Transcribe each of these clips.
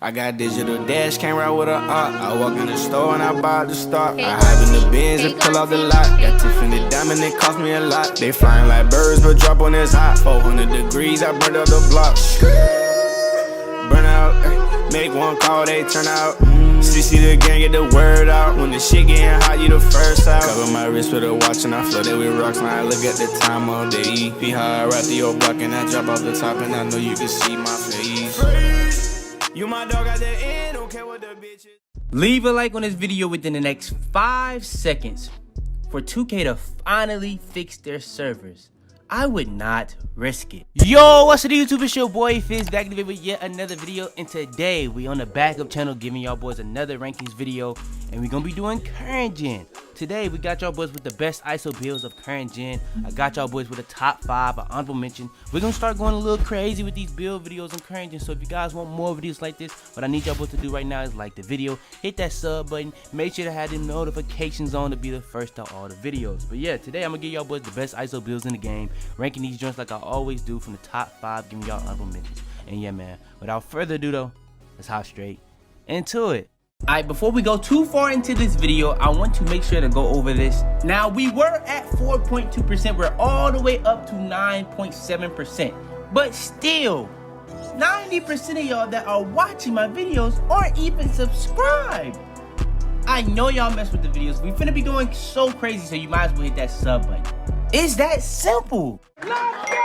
I got digital dash, can't ride with a op. I walk in the store and I buy the stock. I hide in the bins and pull out the lot. Got Tiffany diamond, it cost me a lot. They flying like birds, but drop on this hot. 400 degrees, I burned out the block. Burn out, make one call, they turn out. CC the gang, get the word out. When the shit getting hot, you the first out. Cover my wrist with a watch and I flood it with rocks. Now I look at the time all day. EP how I ride through your block and I drop off the top and I know you can see my face. You my dog at the end, don't care what the bitch is. Leave a like on this video within the next 5 seconds for 2K to finally fix their servers. I would not risk it. Yo, what's up YouTube? It's your boy Fizz back today with yet another video, and today we on the backup channel giving y'all boys another rankings video, and we're gonna be doing current gen. Today we got y'all boys with the best ISO builds of current gen. I got y'all boys with a top 5, an honorable mention. We're gonna start going a little crazy with these build videos on current gen, so if you guys want more videos like this, what I need y'all boys to do right now is like the video, hit that sub button, make sure to have the notifications on to be the first to all the videos. But yeah, today I'm gonna give y'all boys the best ISO builds in the game, ranking these joints like I always do from the top 5, giving y'all honorable mentions. And yeah man, without further ado though, let's hop straight into it. Alright, before we go too far into this video, I want to make sure to go over this. Now, we were at 4.2%, we're all the way up to 9.7%. But still, 90% of y'all that are watching my videos aren't even subscribed. I know y'all mess with the videos. We finna be going so crazy, so you might as well hit that sub button. It's that simple. Let's go!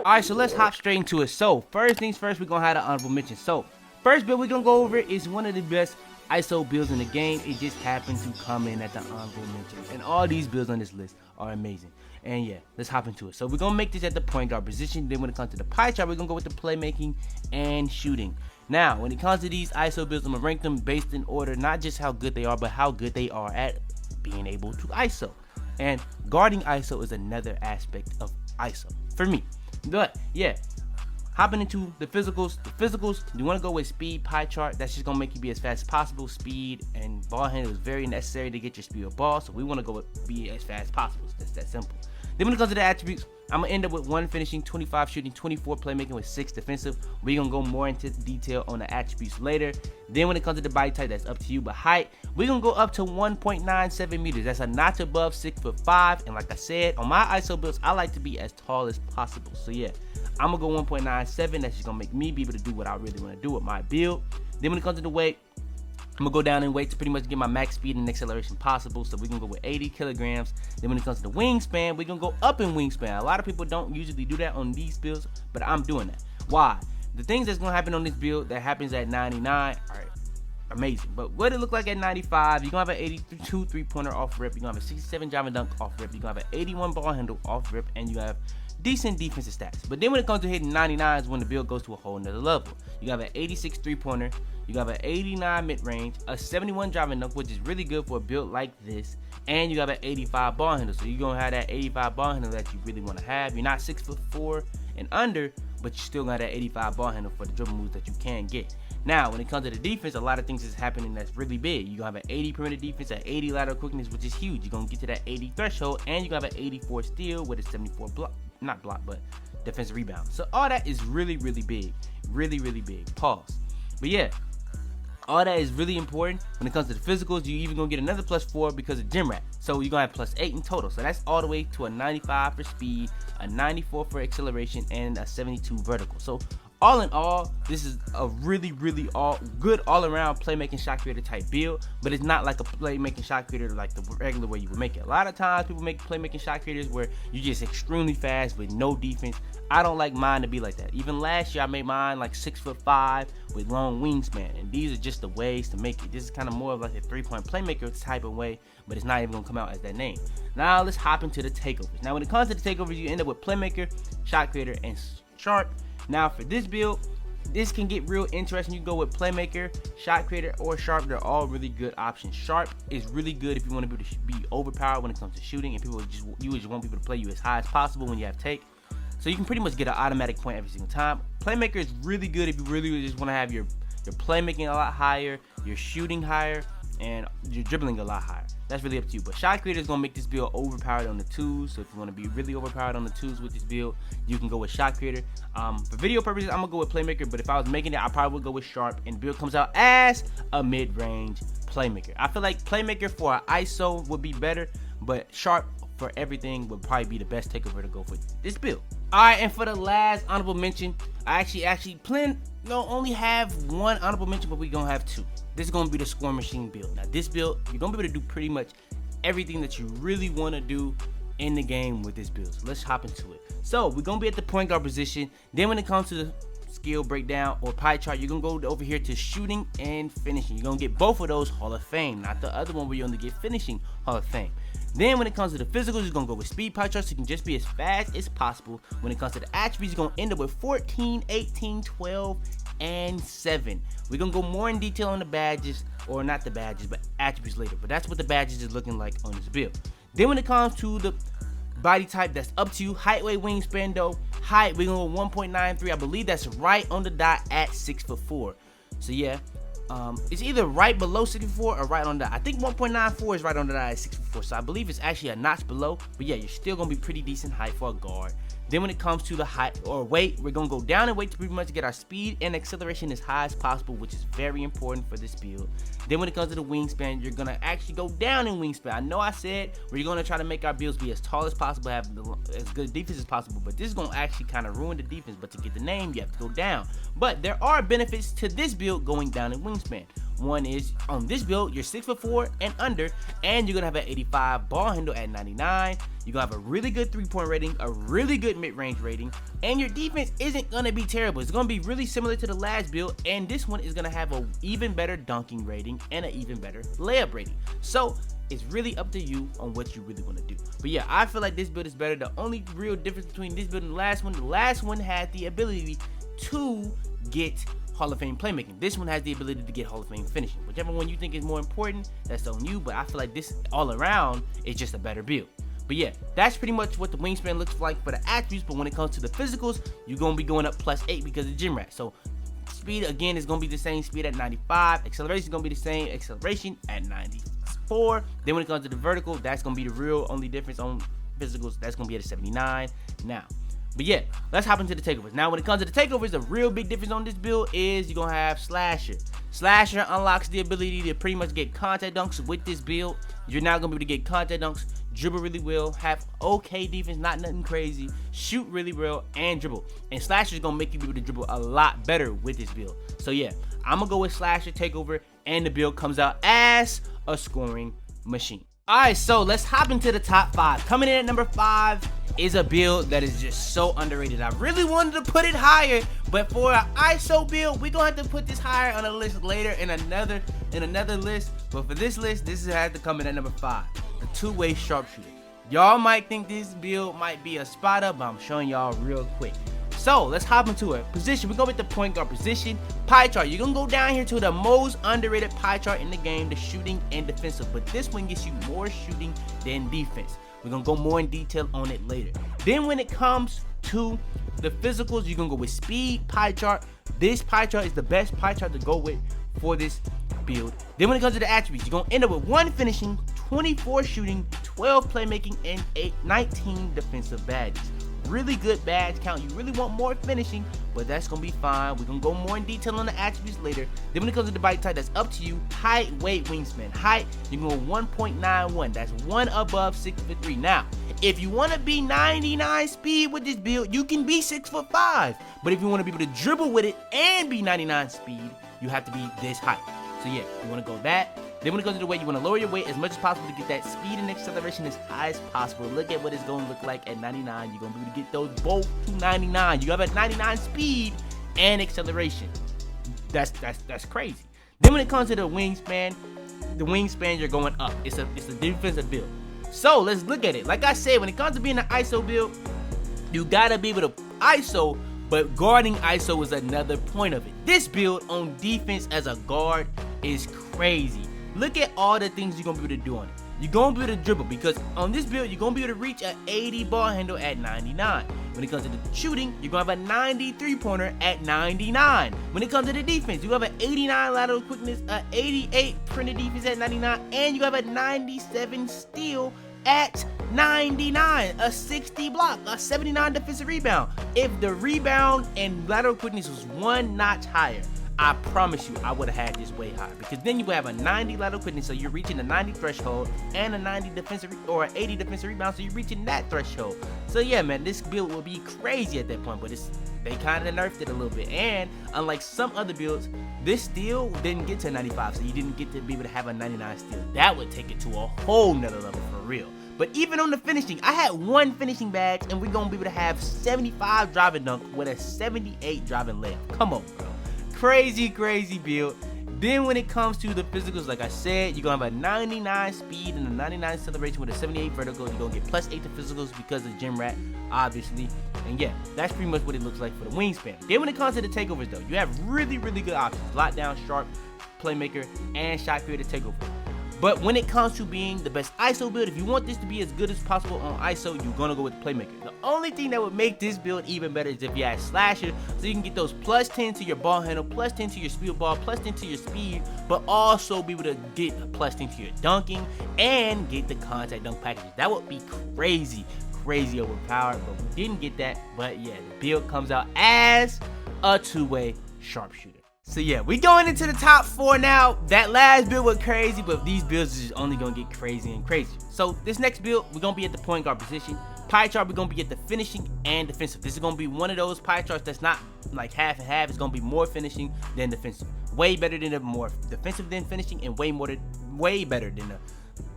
Alright, so let's hop straight into it. So, first things first, we're gonna have an honorable mention. So, first build we're gonna go over is one of the best ISO builds in the game. It just happened to come in at the honorable mention. And all these builds on this list are amazing. And yeah, let's hop into it. So, we're gonna make this at the point guard position. Then when it comes to the pie chart, we're gonna go with the playmaking and shooting. Now, when it comes to these ISO builds, I'm gonna rank them based in order, not just how good they are, but how good they are at being able to ISO. And guarding ISO is another aspect of ISO for me. But yeah, hopping into the physicals. You want to go with speed, pie chart. That's just gonna make you be as fast as possible. Speed and ball handle is very necessary to get your speed of ball, so we want to go with be as fast as possible. That's that simple. Then when it comes to the attributes, I'm gonna end up with 1 finishing, 25 shooting, 24 playmaking with 6 defensive. We're gonna go more into detail on the attributes later. Then when it comes to the body type, that's up to you. But height, we're gonna go up to 1.97 meters. That's a notch above 6'5". And like I said, on my ISO builds, I like to be as tall as possible. So yeah, I'm gonna go 1.97. That's just gonna make me be able to do what I really want to do with my build. Then when it comes to the weight, I'm gonna go down in weight to pretty much get my max speed and acceleration possible. So we're gonna go with 80 kilograms. Then when it comes to the wingspan, we're gonna go up in wingspan. A lot of people don't usually do that on these builds, but I'm doing that. Why? The things that's gonna happen on this build that happens at 99 are amazing. But what it look like at 95, you're gonna have an 82 3-pointer off rip, you're gonna have a 67 driving dunk off rip, you're gonna have an 81 ball handle off rip, and you have decent defensive stats. But then when it comes to hitting 99 is when the build goes to a whole nother level. You have an 86 3-pointer, you have an 89 mid-range, a 71 driving dunk, which is really good for a build like this, and you have an 85 ball handle. So you're gonna have that 85 ball handle that you really want to have. You're not 6'4" and under, but you still got that 85 ball handle for the dribble moves that you can get. Now, when it comes to the defense, a lot of things is happening that's really big. You're gonna have an 80 perimeter defense, an 80 lateral quickness, which is huge. You're gonna get to that 80 threshold, and you're gonna have an 84 steal with a 74 block, not block, but defensive rebound. So all that is really, really big. Really, really big. Pause. But yeah, all that is really important. When it comes to the physicals, you even gonna get another +4 because of gym rat. So you're gonna have +8 in total. So that's all the way to a 95 for speed, a 94 for acceleration, and a 72 vertical. So all in all, this is a really, really good all-around playmaking shot creator type build, but it's not like a playmaking shot creator like the regular way you would make it. A lot of times people make playmaking shot creators where you're just extremely fast with no defense. I don't like mine to be like that. Even last year I made mine like 6'5" with long wingspan, and these are just the ways to make it. This is kind of more of like a 3-point playmaker type of way, but it's not even gonna come out as that name. Now let's hop into the takeovers. Now when it comes to the takeovers, you end up with playmaker, shot creator, and sharp. Now for this build, this can get real interesting. You go with playmaker, shot creator, or sharp. They're all really good options. Sharp is really good if you want to be overpowered when it comes to shooting, and you just want people to play you as high as possible when you have take. So you can pretty much get an automatic point every single time. Playmaker is really good if you really just want to have your playmaking a lot higher, your shooting higher, and your dribbling a lot higher. That's really up to you. But shot creator is gonna make this build overpowered on the twos. So if you want to be really overpowered on the twos with this build, you can go with shot creator. For video purposes, I'm gonna go with Playmaker. But if I was making it, I probably would go with Sharp, and build comes out as a mid-range Playmaker. I feel like Playmaker for an ISO would be better, but Sharp for everything would probably be the best takeover to go for this build. Alright, and for the last honorable mention, I actually only have one honorable mention, but we're gonna have two. This is gonna be the score machine build. Now this build, you're gonna be able to do pretty much everything that you really want to do in the game with this build. So let's hop into it. So we're gonna be at the point guard position. Then when it comes to the skill breakdown or pie chart, you're gonna go over here to shooting and finishing. You're gonna get both of those Hall of Fame, not the other one where you only get finishing Hall of Fame. Then when it comes to the physicals, you're gonna go with speed pie chart, so you can just be as fast as possible. When it comes to the attributes, you're gonna end up with 14, 18, 12, and 7. We're gonna go more in detail on the badges, or not the badges, but attributes later. But that's what the badges is looking like on this build. Then when it comes to the body type, that's up to you. Height, weight, wingspan though. Height, we're gonna go 1.93. I believe that's right on the dot at 6'4". So yeah. It's either right below 6'4" or right on the dot. I think 1.94 is right on the dot at 6'4", so I believe it's actually a notch below. But yeah, you're still gonna be pretty decent height for a guard. Then when it comes to the height or weight, we're gonna go down in weight to pretty much get our speed and acceleration as high as possible, which is very important for this build. Then when it comes to the wingspan, you're gonna actually go down in wingspan. I know I said we're gonna try to make our builds be as tall as possible, have as good defense as possible, but this is gonna actually kind of ruin the defense. But to get the name, you have to go down. But there are benefits to this build going down in wingspan. One is on this build, you're 6'4" and under, and you're gonna have an 85 ball handle at 99. You're gonna have a really good 3-point rating, a really good mid-range rating, and your defense isn't gonna be terrible. It's gonna be really similar to the last build, and this one is gonna have an even better dunking rating and an even better layup rating. So it's really up to you on what you really want to do. But yeah, I feel like this build is better. The only real difference between this build and the last one had the ability to get Hall of Fame playmaking. This one has the ability to get Hall of Fame finishing. Whichever one you think is more important, that's on you, but I feel like this all around is just a better build. But yeah, that's pretty much what the wingspan looks like for the attributes. But when it comes to the physicals, you're gonna be going up +8 because of gym rat. So speed again is gonna be the same, speed at 95. Acceleration is gonna be the same, acceleration at 94. Then when it comes to the vertical, that's gonna be the real only difference on physicals. That's gonna be at a 79 now. But yeah, let's hop into the takeovers. Now, when it comes to the takeovers, the real big difference on this build is you're going to have Slasher. Slasher unlocks the ability to pretty much get contact dunks with this build. You're now going to be able to get contact dunks, dribble really well, have okay defense, not nothing crazy, shoot really well, and dribble. And Slasher is going to make you be able to dribble a lot better with this build. So yeah, I'm going to go with Slasher takeover, and the build comes out as a scoring machine. Alright, so let's hop into the top 5. Coming in at number 5 is a build that is just so underrated. I really wanted to put it higher, but for an ISO build, we're gonna have to put this higher on a list later in another list. But for this list, this has to come in at number 5. The two-way sharpshooter. Y'all might think this build might be a spot up, but I'm showing y'all real quick. So let's hop into it. Position, we're gonna with the point guard position. Pie chart, you're gonna go down here to the most underrated pie chart in the game, the shooting and defensive. But this one gets you more shooting than defense. We're gonna go more in detail on it later. Then when it comes to the physicals, you're gonna go with speed pie chart. This pie chart is the best pie chart to go with for this build. Then when it comes to the attributes, you're gonna end up with 1 finishing, 24 shooting, 12 playmaking, and 19 defensive badges. Really good badge count. You really want more finishing, but that's gonna be fine. We're gonna go more in detail on the attributes later. Then when it comes to the body type, that's up to you. Height, weight, wingspan. Height, you can go 1.91. That's 1 above 6'3". Now, if you want to be 99 speed with this build, you can be 6'5". But if you want to be able to dribble with it and be 99 speed, you have to be this height. So yeah, you want to go that. Then when it comes to the weight, you want to lower your weight as much as possible to get that speed and acceleration as high as possible. Look at what it's going to look like at 99. You're going to be able to get those both to 99. You have a 99 speed and acceleration. That's crazy. Then when it comes to the wingspan you're going up. It's a defensive build. So let's look at it. Like I said, when it comes to being an ISO build, you got to be able to ISO, but guarding ISO is another point of it. This build on defense as a guard is crazy. Look at all the things you're going to be able to do on it. You're going to be able to dribble because on this build, you're going to be able to reach an 80 ball handle at 99. When it comes to the shooting, you're going to have a 93 pointer at 99. When it comes to the defense, you have an 89 lateral quickness, a 88 printed defense at 99, and you have a 97 steal at 99, a 60 block, a 79 defensive rebound. If the rebound and lateral quickness was one notch higher, I promise you I would have had this way higher, because then you would have a 90 lateral quickness, so you're reaching the 90 threshold, and a 90 defensive or an 80 defensive rebound, so you're reaching that threshold. So yeah, man, this build will be crazy at that point, but they kind of nerfed it a little bit. And unlike some other builds, this steal didn't get to 95, so you didn't get to be able to have a 99 steal. That would take it to a whole nother level for real. But even on the finishing, I had 1 finishing badge, and we're gonna be able to have 75 driving dunk with a 78 driving layup. Come on, bro. Crazy build. Then when it comes to the physicals, like I said, you're gonna have a 99 speed and a 99 acceleration with a 78 vertical. You're gonna get +8 to physicals because of Gym Rat, obviously. And yeah, that's pretty much what it looks like for the wingspan. Then when it comes to the takeovers though, you have really good options. Lockdown, Sharp, Playmaker, and Shot Creator takeover. But when it comes to being the best ISO build, if you want this to be as good as possible on ISO, you're gonna go with the Playmaker. The only thing that would make this build even better is if you add Slasher, so you can get those +10 to your ball handle, +10 to your speed ball, +10 to your speed, but also be able to get +10 to your dunking and get the contact dunk packages. That would be crazy overpowered, but we didn't get that. But yeah, the build comes out as a 2-way sharpshooter. So yeah, we going into the top 4 now. That last build was crazy, but these builds is only gonna get crazy and crazier. So this next build, we're gonna be at the point guard position. Pie chart, we're gonna be at the finishing and defensive. This is gonna be one of those pie charts that's not like half and half. It's gonna be more finishing than defensive. Way better than the more defensive than finishing, and way better than the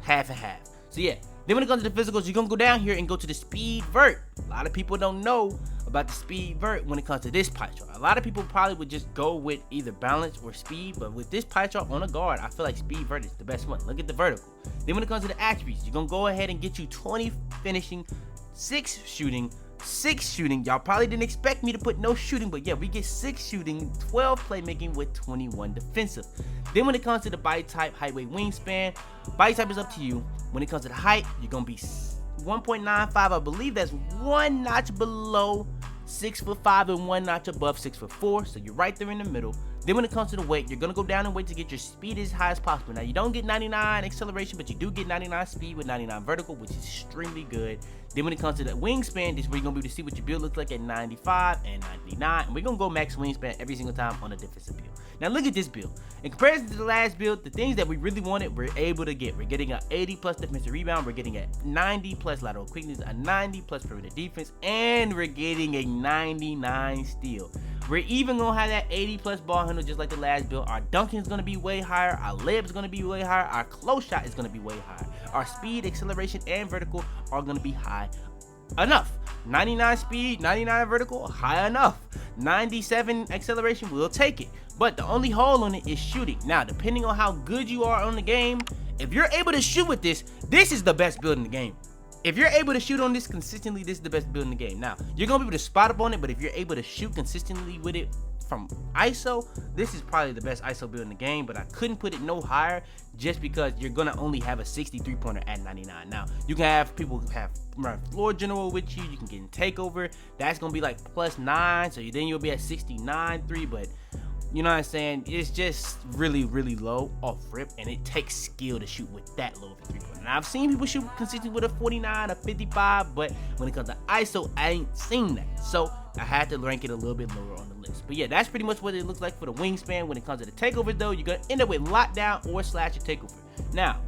half and half. So yeah, then when it comes to the physicals, you're gonna go down here and go to the speed vert. A lot of people don't know about the speed vert when it comes to this pie chart. A lot of people probably would just go with either balance or speed, but with this pie chart on a guard, I feel like speed vert is the best one. Look at the vertical. Then when it comes to the attributes, you're gonna go ahead and get you 20 finishing, 6 shooting, 6 shooting. Y'all probably didn't expect me to put no shooting, but yeah, we get 6 shooting, 12 playmaking with 21 defensive. Then when it comes to the body type, height, weight, wingspan, body type is up to you. When it comes to the height, you're gonna be 1.95. I believe that's 1 notch below 6'5" and 1 notch above 6'4", so you're right there in the middle. Then when it comes to the weight, you're gonna go down in weight to get your speed as high as possible. Now you don't get 99 acceleration, but you do get 99 speed with 99 vertical, which is extremely good. Then when it comes to the wingspan, this is where you're gonna be able to see what your build looks like at 95 and 99. And we're gonna go max wingspan every single time on a defensive build. Now look at this build. In comparison to the last build, the things that we really wanted, we're able to get. We're getting an 80+ defensive rebound, we're getting a 90+ lateral quickness, a 90+ perimeter defense, and we're getting a 99 steal. We're even gonna have that 80+ ball handle just like the last build. Our dunking is gonna be way higher, our layup is gonna be way higher, our close shot is gonna be way higher. Our speed, acceleration, and vertical are gonna be high enough. 99 speed, 99 vertical, high enough. 97 acceleration, we'll take it. But the only hole on it is shooting. Now, depending on how good you are on the game, if you're able to shoot with this, this is the best build in the game. If you're able to shoot on this consistently, this is the best build in the game. Now, you're gonna be able to spot up on it, but if you're able to shoot consistently with it from ISO, this is probably the best ISO build in the game, but I couldn't put it no higher just because you're gonna only have a 63 pointer at 99. Now, you can have people have run floor general with you, you can get in takeover, that's gonna be like +9, so then you'll be at 69.3, but you know what I'm saying? It's just really low off rip, and it takes skill to shoot with that low of a 3-pointer. Now, I've seen people shoot consistently with a 49, a 55, but when it comes to ISO, I ain't seen that. So I had to rank it a little bit lower on the list. But yeah, that's pretty much what it looks like for the wingspan. When it comes to the takeovers, though, you're gonna end up with lockdown or slasher takeover. Now,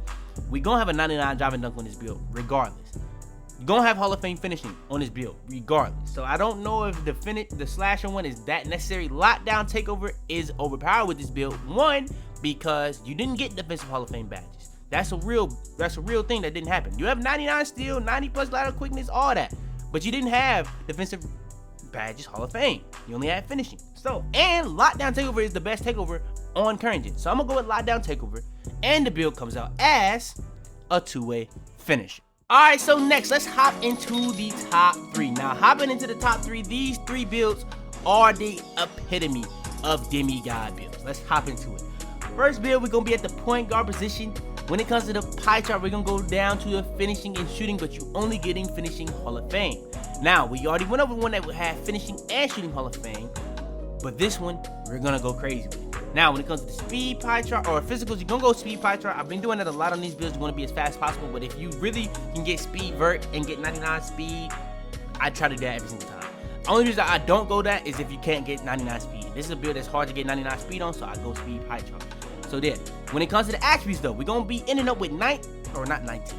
we're gonna have a 99 driving dunk on this build, regardless. You're gonna have Hall of Fame finishing on this build, regardless. So I don't know if the slasher one is that necessary. Lockdown takeover is overpowered with this build. One, because you didn't get defensive Hall of Fame badges. That's a real thing that didn't happen. You have 99 steal, 90+ lateral quickness, all that, but you didn't have defensive badges Hall of Fame. You only had finishing. So, and lockdown takeover is the best takeover on current gen. So I'm gonna go with lockdown takeover, and the build comes out as a 2-way finisher. Alright, so next, let's hop into the top 3. Now, hopping into the top 3, these 3 builds are the epitome of demigod builds. Let's hop into it. First build, we're going to be at the point guard position. When it comes to the pie chart, we're going to go down to the finishing and shooting, but you're only getting finishing Hall of Fame. Now, we already went over one that had finishing and shooting Hall of Fame, but this one, we're gonna go crazy with. Now, when it comes to the speed pie chart or physicals, you're gonna go speed pie chart. I've been doing that a lot on these builds. You wanna be as fast as possible, but if you really can get speed vert and get 99 speed, I try to do that every single time. Only reason I don't go that is if you can't get 99 speed. This is a build that's hard to get 99 speed on, so I go speed pie chart. So then, when it comes to the attributes though, we're gonna be ending up with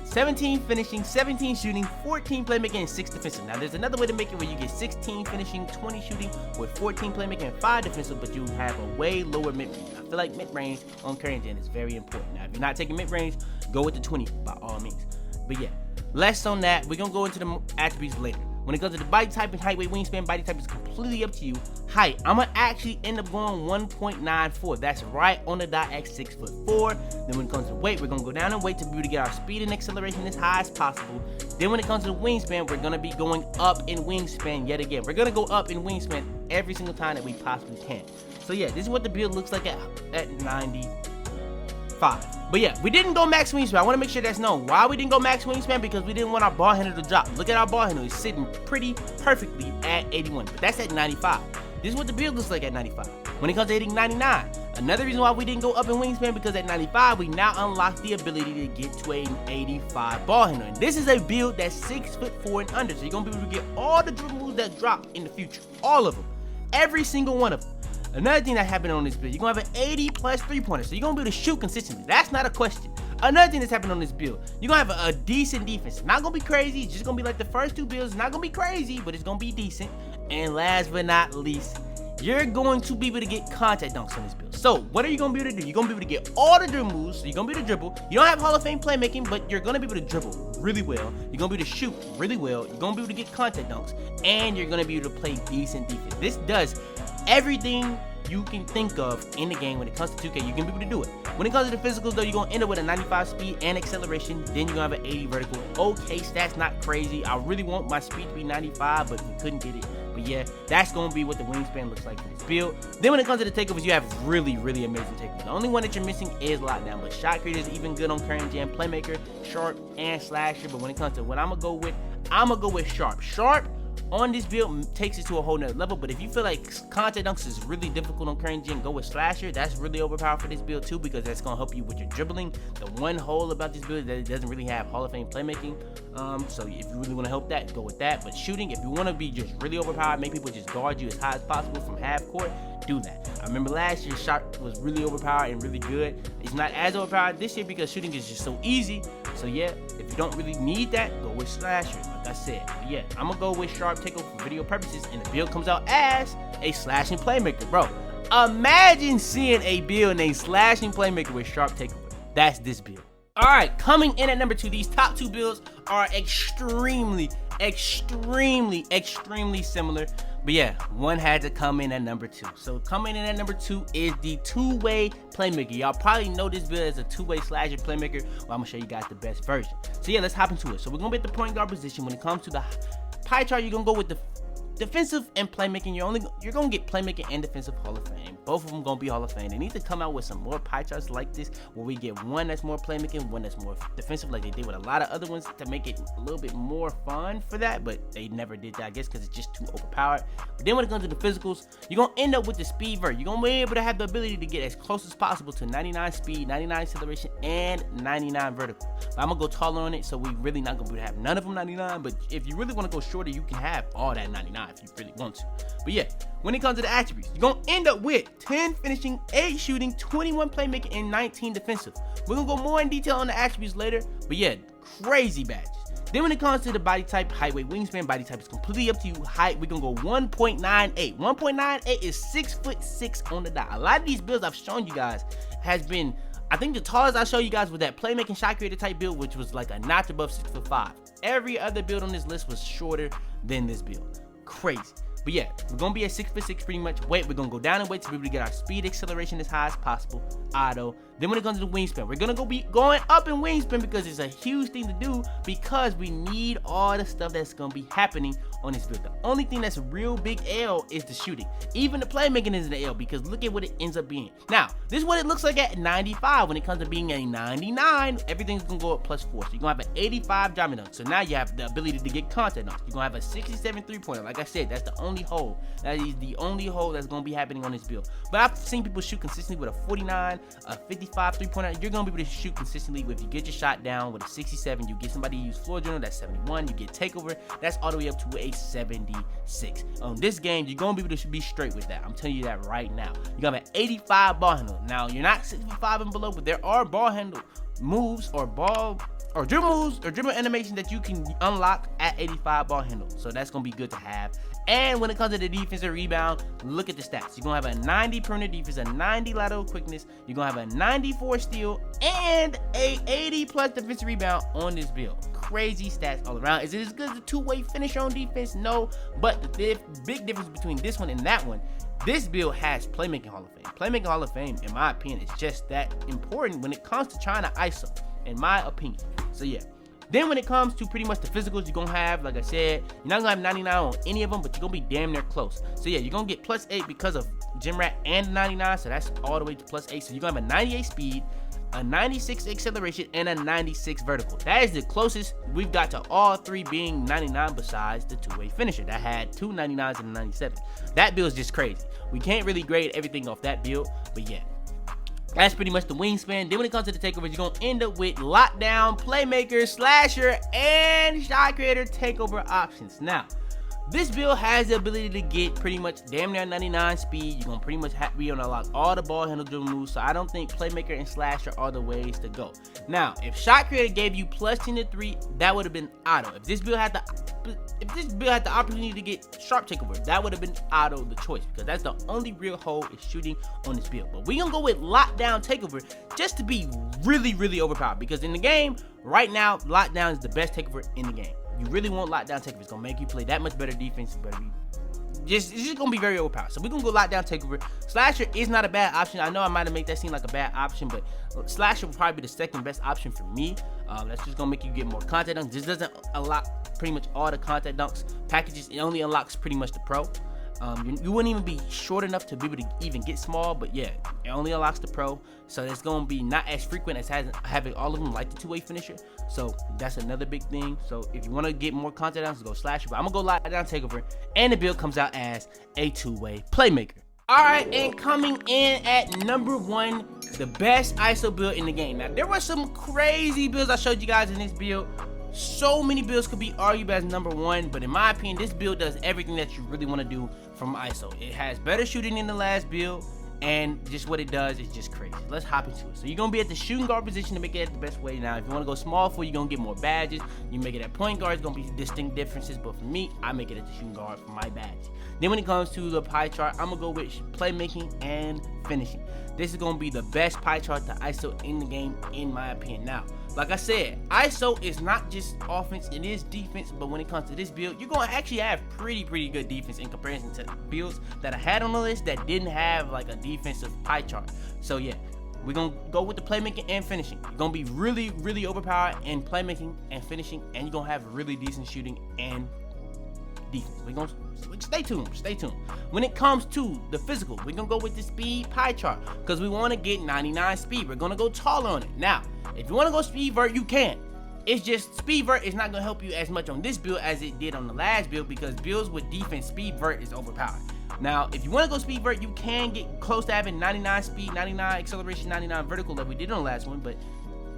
17 finishing, 17 shooting, 14 playmaking, and 6 defensive. Now there's another way to make it where you get 16 finishing, 20 shooting, with 14 playmaking and 5 defensive, but you have a way lower mid-range. I feel like mid-range on current gen is very important. Now if you're not taking mid-range, go with the 20 by all means. But yeah, less on that. We're gonna go into the attributes later. When it comes to the body type and height, weight, wingspan, body type is completely up to you. Height, I'm gonna actually end up going 1.94. That's right on the dot at 6'4". Then when it comes to weight, we're gonna go down in weight to be able to get our speed and acceleration as high as possible. Then when it comes to the wingspan, we're gonna be going up in wingspan yet again. We're gonna go up in wingspan every single time that we possibly can. So yeah, this is what the build looks like at 95. But yeah, we didn't go max wingspan. I want to make sure that's known. Why we didn't go max wingspan? Because we didn't want our ball handler to drop. Look at our ball handler. It's sitting pretty perfectly at 81. But that's at 95. This is what the build looks like at 95. When it comes to hitting 99, another reason why we didn't go up in wingspan, because at 95, we now unlock the ability to get to an 85 ball handler. And this is a build that's 6'4" and under. So you're going to be able to get all the dribble moves that drop in the future. All of them. Every single one of them. Another thing that happened on this build, you're going to have an 80 plus 3-pointer, so you're going to be able to shoot consistently. That's not a question. Another thing that's happened on this build, you're going to have a decent defense. Not going to be crazy. It's just going to be like the first two builds. Not going to be crazy, but it's going to be decent. And last but not least, you're going to be able to get contact dunks on this build. So what are you going to be able to do? You're going to be able to get all the dribble moves. So you're going to be able to dribble. You don't have Hall of Fame playmaking, but you're going to be able to dribble really well. You're going to be able to shoot really well. You're going to be able to get contact dunks. And you're going to be able to play decent defense. This does everything you can think of in the game when it comes to 2K. You can be able to do it. When it comes to the physicals though, you're going to end up with a 95 speed and acceleration. Then you're going to have an 80 vertical. Okay, stats not crazy. I really want my speed to be 95, but we couldn't get it. But yeah, that's going to be what the wingspan looks like for this build. Then when it comes to the takeovers, you have really, really amazing takeovers. The only one that you're missing is lockdown, but shot creator is even good on current gen, playmaker, sharp, and slasher. But when it comes to what I'm going to go with sharp. Sharp on this build takes it to a whole nother level, but if you feel like contact dunks is really difficult on current gen, go with slasher. That's really overpowered for this build too, because that's going to help you with your dribbling. The one hole about this build is that it doesn't really have Hall of Fame playmaking, so if you really want to help that, go with that. But shooting, if you want to be just really overpowered, make people just guard you as high as possible from half court, do that. I remember last year shot was really overpowered and really good. It's not as overpowered this year because shooting is just so easy. So yeah, if you don't really need that, go with slasher, like I said. But yeah, I'm gonna go with sharp takeover for video purposes, and the build comes out as a slashing playmaker. Bro, imagine seeing a build named slashing playmaker with sharp takeover. That's this build. All right, coming in at number 2, these top 2 builds are extremely similar. But yeah, one had to come in at number 2. So coming in at number 2 is the two-way playmaker. Y'all probably know this build as a two-way slasher playmaker. Well, I'm gonna show you guys the best version. So yeah, let's hop into it. So we're gonna be at the point guard position. When it comes to the pie chart, you're gonna go with the defensive and playmaking. You're gonna get playmaking and defensive Hall of Fame. Both of them gonna be Hall of Fame. They need to come out with some more pie charts like this, where we get one that's more playmaking, one that's more defensive, like they did with a lot of other ones, to make it a little bit more fun for that. But they never did that, I guess, because it's just too overpowered. But then when it comes to the physicals, you're gonna end up with the speed vert. You're gonna be able to have the ability to get as close as possible to 99 speed, 99 acceleration, and 99 vertical. But I'm gonna go taller on it, so we really not gonna be able to have none of them 99. But if you really want to go shorter, you can have all that 99 if you really want to. But yeah, when it comes to the attributes, you're gonna end up with 10 finishing, 8 shooting, 21 playmaking, and 19 defensive. We're gonna go more in detail on the attributes later, but yeah, crazy badges. Then when it comes to the body type, height, weight, wingspan, body type is completely up to you. Height, we're gonna go 1.98. 1.98 is 6'6" on the dot. A lot of these builds I've shown you guys has been, I think the tallest I showed you guys was that playmaking shot creator type build, which was like a notch above 6'5". Every other build on this list was shorter than this build. Crazy. But yeah, we're gonna be at 6'6" pretty much. Weight, we're gonna go down in weight to be able to get our speed acceleration as high as possible. Auto. Then when it comes to the wingspan, we're gonna be going up in wingspan because it's a huge thing to do, because we need all the stuff that's gonna be happening on this build. The only thing that's a real big L is the shooting. Even the playmaking is an L because look at what it ends up being. Now, this is what it looks like at 95. When it comes to being a 99, everything's gonna go up +4. So you're gonna have an 85 driving dunk. So now you have the ability to get contact dunks. You're gonna have a 67 3-pointer. Like I said, that's the only hole. That is the only hole that's gonna be happening on this build. But I've seen people shoot consistently with a 49, a 55 3-pointer. You're gonna be able to shoot consistently if you get your shot down with a 67. You get somebody to use floor general, that's 71. You get takeover, that's all the way up to a 76. On this game, you're gonna be able to be straight with that. I'm telling you that right now. You got an 85 ball handle. Now you're not 65 and below, but there are ball handle moves or dribble moves or dribble animation that you can unlock at 85 ball handle. So that's gonna be good to have. And when it comes to the defensive rebound, look at the stats. You're gonna have a 90 perimeter defense, a 90 lateral quickness. You're gonna have a 94 steal and a 80+ defensive rebound on this build. Crazy stats all around. Is it as good as a two-way finisher on defense? No, but the big difference between this one and that one, this build has Playmaking Hall of Fame. Playmaking Hall of Fame, in my opinion, is just that important when it comes to trying to ISO, in my opinion. So yeah. Then when it comes to pretty much the physicals, you're gonna have, like I said, you're not gonna have 99 on any of them, but you're gonna be damn near close. So yeah, you're gonna get +8 because of Gym Rat and 99, so that's all the way to +8. So you're gonna have a 98 speed, a 96 acceleration, and a 96 vertical. That is the closest we've got to all three being 99 besides the two-way finisher that had two 99s and a 97. That build is just crazy. We can't really grade everything off that build, but yeah. That's pretty much the wingspan. Then when it comes to the takeovers, you're going to end up with lockdown, playmaker, slasher, and shot creator takeover options. Now, this build has the ability to get pretty much damn near 99 speed. You're going to pretty much be able to unlock all the ball handle dribble moves. So I don't think playmaker and slasher are the ways to go. Now, if shot creator gave you +10 to 3, that would have been auto. If this build had the opportunity to get sharp takeover, that would have been auto the choice because that's the only real hole is shooting on this build. But we're going to go with lockdown takeover just to be really, really overpowered because in the game, right now, lockdown is the best takeover in the game. You really want lockdown takeover. It's gonna make you play that much better defense. It's just gonna be very overpowered. So we're gonna go lockdown takeover. Slasher is not a bad option. I know I might have made that seem like a bad option, but slasher will probably be the second best option for me. That's just gonna make you get more contact dunks. This doesn't unlock pretty much all the contact dunks packages. It only unlocks pretty much the pro. You wouldn't even be short enough to be able to even get small, but yeah, it only unlocks the pro, so it's gonna be not as frequent as having all of them like the two-way finisher. So that's another big thing. So if you want to get more content downs, go slasher, but I'm gonna go lockdown takeover, and the build comes out as a two-way playmaker. All right, and coming in at number 1, the best ISO build in the game. Now there were some crazy builds I showed you guys in this build. So many builds could be argued as number 1, but in my opinion, this build does everything that you really want to do from ISO. It has better shooting than the last build, and just what it does is just crazy. Let's hop into it. So you're going to be at the shooting guard position to make it the best way. Now, if you want to go small for, you're going to get more badges. You make it at point guard, it's going to be distinct differences, but for me, I make it at the shooting guard for my badge. Then when it comes to the pie chart, I'm going to go with playmaking and finishing. This is going to be the best pie chart to ISO in the game, in my opinion. Now, like I said, ISO is not just offense, it is defense, but when it comes to this build, you're going to actually have pretty good defense in comparison to builds that I had on the list that didn't have like a defensive pie chart. So yeah, we're going to go with the playmaking and finishing. You're going to be really overpowered in playmaking and finishing, and you're going to have really decent shooting and defense. We're going to stay tuned. When it comes to the physical, we're going to go with the speed pie chart because we want to get 99 speed. We're going to go taller on it. Now, if you want to go speed vert, you can. It's just speed vert is not going to help you as much on this build as it did on the last build because builds with defense speed vert is overpowered. Now, if you want to go speed vert, you can get close to having 99 speed, 99 acceleration, 99 vertical like we did on the last one, but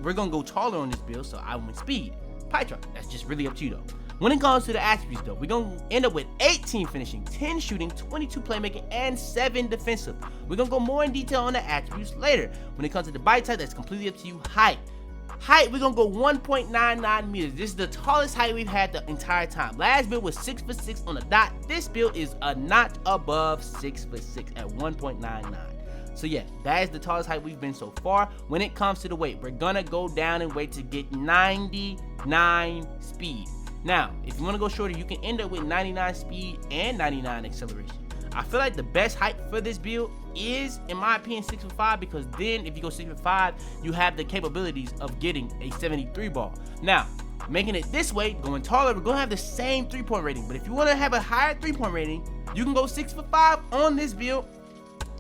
we're going to go taller on this build, so I went speed pie chart. That's just really up to you though. When it comes to the attributes though, we're going to end up with 18 finishing, 10 shooting, 22 playmaking, and 7 defensive. We're going to go more in detail on the attributes later. When it comes to the body type, that's completely up to you. Height, we're going to go 1.99 meters. This is the tallest height we've had the entire time. Last build was 6'6" on the dot. This build is a notch above 6'6" at 1.99. So yeah, that is the tallest height we've been so far. When it comes to the weight, we're going to go down in weight to get 99 speed. Now, if you want to go shorter, you can end up with 99 speed and 99 acceleration. I feel like the best height for this build is, in my opinion, 6'5", because then if you go 6'5", you have the capabilities of getting a 73 ball. Now, making it this way, going taller, we're gonna have the same 3-point rating. But if you want to have a higher 3-point rating, you can go 6'5" on this build,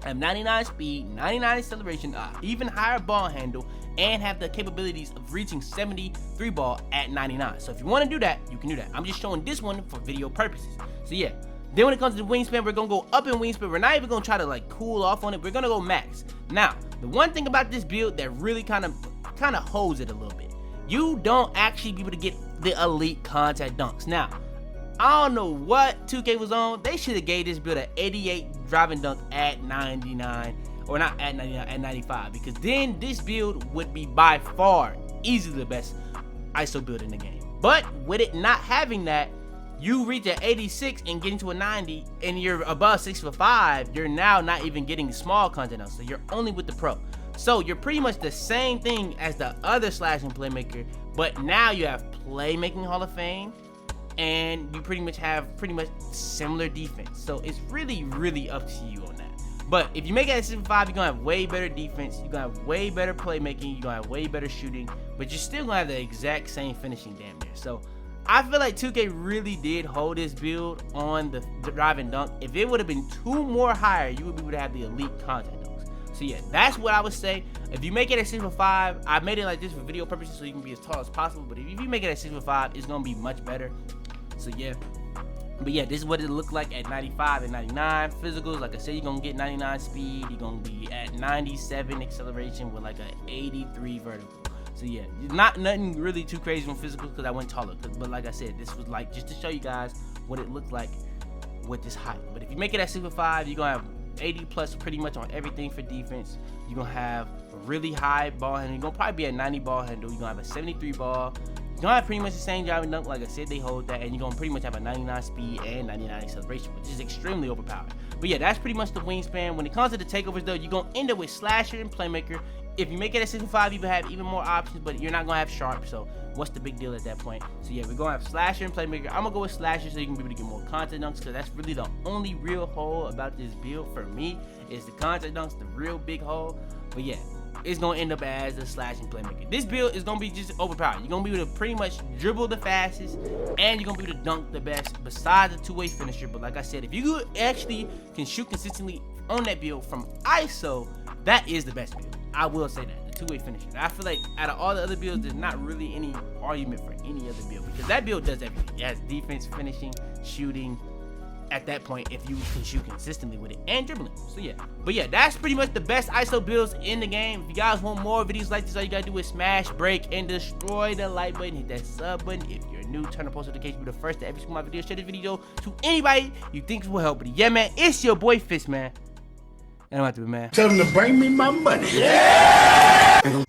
have 99 speed, 99 acceleration, even higher ball handle, and have the capabilities of reaching 73 ball at 99. So if you want to do that, you can do that. I'm just showing this one for video purposes. So yeah. Then when it comes to the wingspan, we're gonna go up in wingspan. We're not even gonna try to like cool off on it. We're gonna go max. Now, the one thing about this build that really kind of holds it a little bit, you don't actually be able to get the elite contact dunks. Now, I don't know what 2K was on. They should have gave this build an 88 driving dunk at 99, or not at 99, at 95, because then this build would be by far easily the best ISO build in the game. But with it not having that, you reach an 86 and getting to a 90, and you're above 6'5", you're now not even getting small content now, so you're only with the pro. So you're pretty much the same thing as the other slashing playmaker, but now you have playmaking Hall of Fame, and you pretty much have similar defense. So it's really up to you on that. But if you make it at 6'5", you're gonna have way better defense, you're gonna have way better playmaking, you're gonna have way better shooting, but you're still gonna have the exact same finishing damn near. So I feel like 2K really did hold this build on the drive and dunk. If it would have been 2 more higher, you would be able to have the elite content dunks. So yeah, that's what I would say. If you make it at 6'5", I made it like this for video purposes so you can be as tall as possible. But if you make it at 6'5", it's gonna be much better. So yeah. But yeah, this is what it looked like at 95 and 99 physicals. Like I said, you're gonna get 99 speed. You're gonna be at 97 acceleration with like an 83 vertical. So yeah, nothing really too crazy on physicals because I went taller. But like I said, this was like just to show you guys what it looked like with this height. But if you make it at 6'5", you're gonna have 80 plus pretty much on everything for defense. You're gonna have a really high ball handle. You're gonna probably be at 90 ball handle. You're gonna have a 73 ball. You're gonna have pretty much the same driving dunk. Like I said, they hold that, and you're gonna pretty much have a 99 speed and 99 acceleration, which is extremely overpowered. But yeah, that's pretty much the wingspan. When it comes to the takeovers though, you're gonna end up with slasher and playmaker. If you make it at 6'5", you will have even more options, but you're not gonna have sharp. So what's the big deal at that point? So yeah, we're gonna have slasher and playmaker. I'm gonna go with slasher so you can be able to get more content dunks, because that's really the only real hole about this build for me is the content dunks, the real big hole. But yeah, it's gonna end up as a slashing playmaker. This build is gonna be just overpowered. You're gonna be able to pretty much dribble the fastest, and you're gonna be able to dunk the best besides the two-way finisher. But like I said, if you actually can shoot consistently on that build from ISO, that is the best build. I will say that, the two-way finisher. I feel like out of all the other builds, there's not really any argument for any other build, because that build does everything. It has defense, finishing, shooting, at that point if you can shoot consistently with it, and dribbling. So yeah, but yeah, that's pretty much the best ISO builds in the game. If you guys want more videos like this, all you gotta do is smash, break, and destroy the like button. Hit that sub button. If you're new, turn on post notifications to be the first to every single my video. Share this video to anybody you think will help. But yeah, man, it's your boy Fitz, man. And I'm out to be, man. Tell them to bring me my money. Yeah!